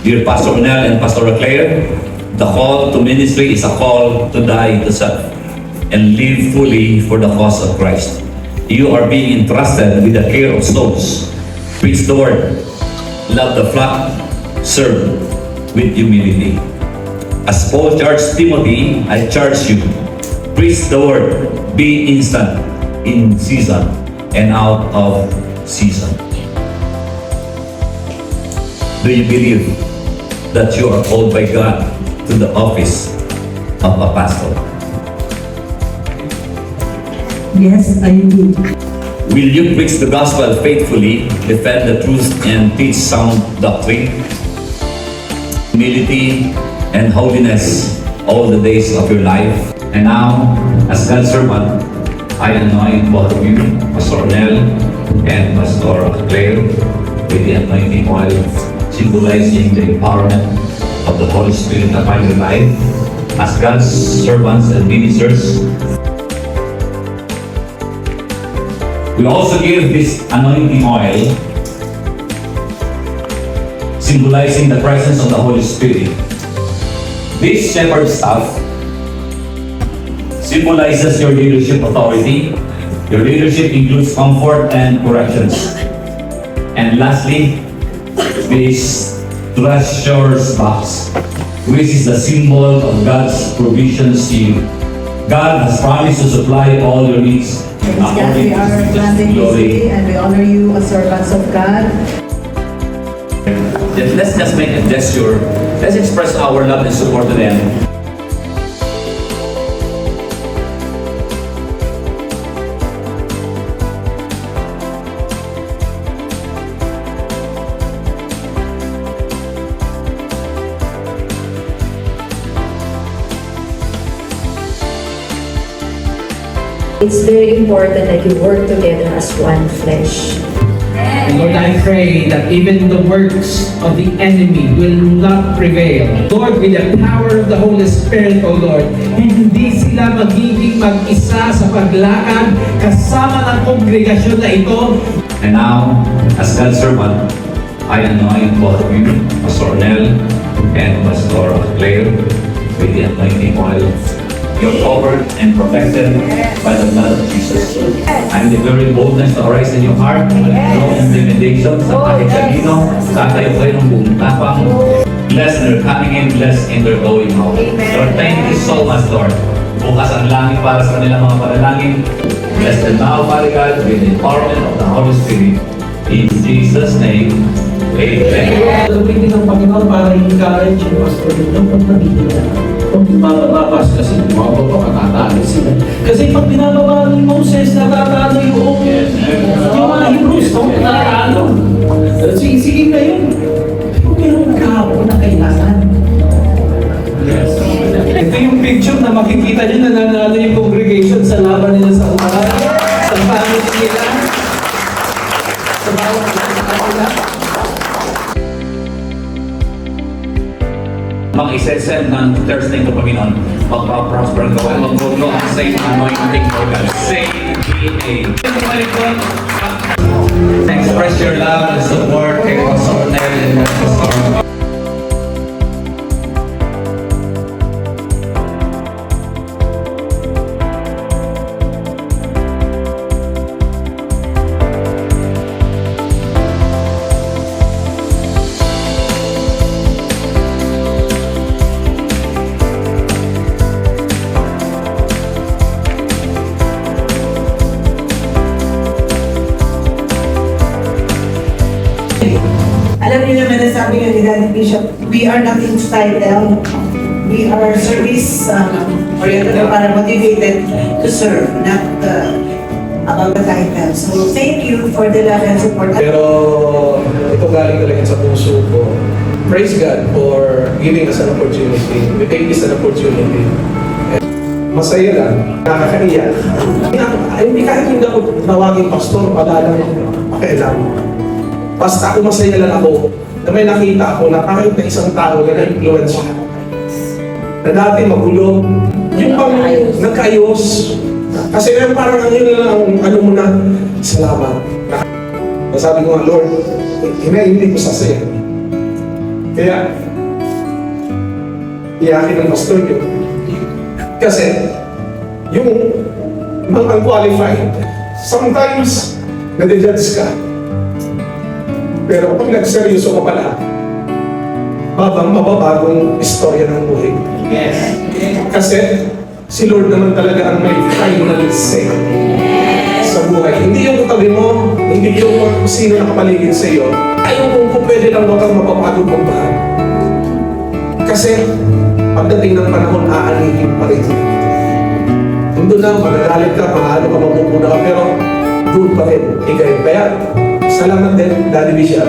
Dear Pastor Nel and Pastor Claire, the call to ministry is a call to die to self and live fully for the cause of Christ. You are being entrusted with the care of souls. Preach the word, love the flock, serve with humility. As Paul charged Timothy, I charge you, preach the word, be instant, in season, and out of season. Do you believe that you are called by God to the office of a pastor? Yes, I do. Will you preach the gospel faithfully, defend the truth, and teach sound doctrine, humility, and holiness all the days of your life? And now, as God's servant, I anoint both of you, Pastor Nel and Pastor Claire, with the anointing oil, symbolizing the empowerment of the Holy Spirit upon your life. As God's servants and ministers, we also give this anointing oil, symbolizing the presence of the Holy Spirit. This shepherd staff symbolizes your leadership authority. Your leadership includes comfort and corrections. And lastly, this treasures box, which is the symbol of God's provisions to you. God has promised to supply all your needs God, according we to are His planting glory. this and we honor you as servants of God. Then let's just make a gesture. Let's express our love and support to them. It's very important that you work together as one flesh. And Lord, I pray that even the works of the enemy will not prevail. Lord, with the power of the Holy Spirit, O Lord, hindi sila magiging mag-isa sa paglakad kasama ng kongregasyon na ito. And now, as God's servant, I anoint both of you, Pastor Nel and Pastor Claire, with the anointing oil. You're covered and protected by the blood of Jesus. I'm declaring boldness to arise in your heart. No intimidation sa kahit kanino. Tatayo kayo ng buong tapang. Blessed in their coming in, blessed in their going out. Lord, thank you so much, Lord. Bukas ang langit para sa kanilang mga panalangin. Bless them now, Father God, with the empowerment of the Holy Spirit. In Jesus' name, amen. Gagawin din ng Panginoon para i-encourage yung pastor nito pag nabibigyan. Kung bababas kasi bumababa, matatalo sila. Kasi pag binababa ni Moses, natatalo yung mga Hebrews, natatalo. Sige kayo. Kung meron kahapon na kailangan. Ito yung picture na makikita nyo na nanalo yung congregation sa laban nila sa umaral, sa family nila, sa bawat kanila. Mag-isesend ng Thursday ng Panginoon, magpa-prosper ka, magpuno ang same anointing for God. Same DNA. Express your love and support kay Pastor Nel and Pastor. Alam niyo naman na sabi nga ni Daddy Bishop, we are not in title. We are service-oriented or para motivated to serve, not about the title. So thank you for the love and support. Pero ito galing talaga sa puso ko. Praise God for giving us an opportunity. We take this an opportunity. Masaya lang, nakakaiyak. Hindi kahit hindi ako nawaging pastor, padalang pakialam. Basta ako masaya lang ako na may nakita ako na kahit na isang tao na na-influence siya. Na dati magulo, yung pang nagkaayos. Kasi parang ang yun lang ang ano mo na, salamat. Nasabi ko nga, Lord, hindi ko sasaya. Kaya, iyakin ng pastor yun. Kasi, yung mga unqualified, sometimes, nade-judge ka. Pero pag nagseryoso ka pala, mababagong istorya ng buhay. Yes. Kasi, si Lord naman talaga ang may final say sa buhay. Hindi yung katabi mo, hindi yung sino nakapaligid sa iyo. Ayaw kung pwede lang huwag kang mapapagod mong bahal. Kasi, pagdating ng panahon, aanihin pa rin. Doon na, magagalit ka, mahalo ka, mapupuna ka, pero doon pa rin. Kaya, salamat din, Daddy Bishop.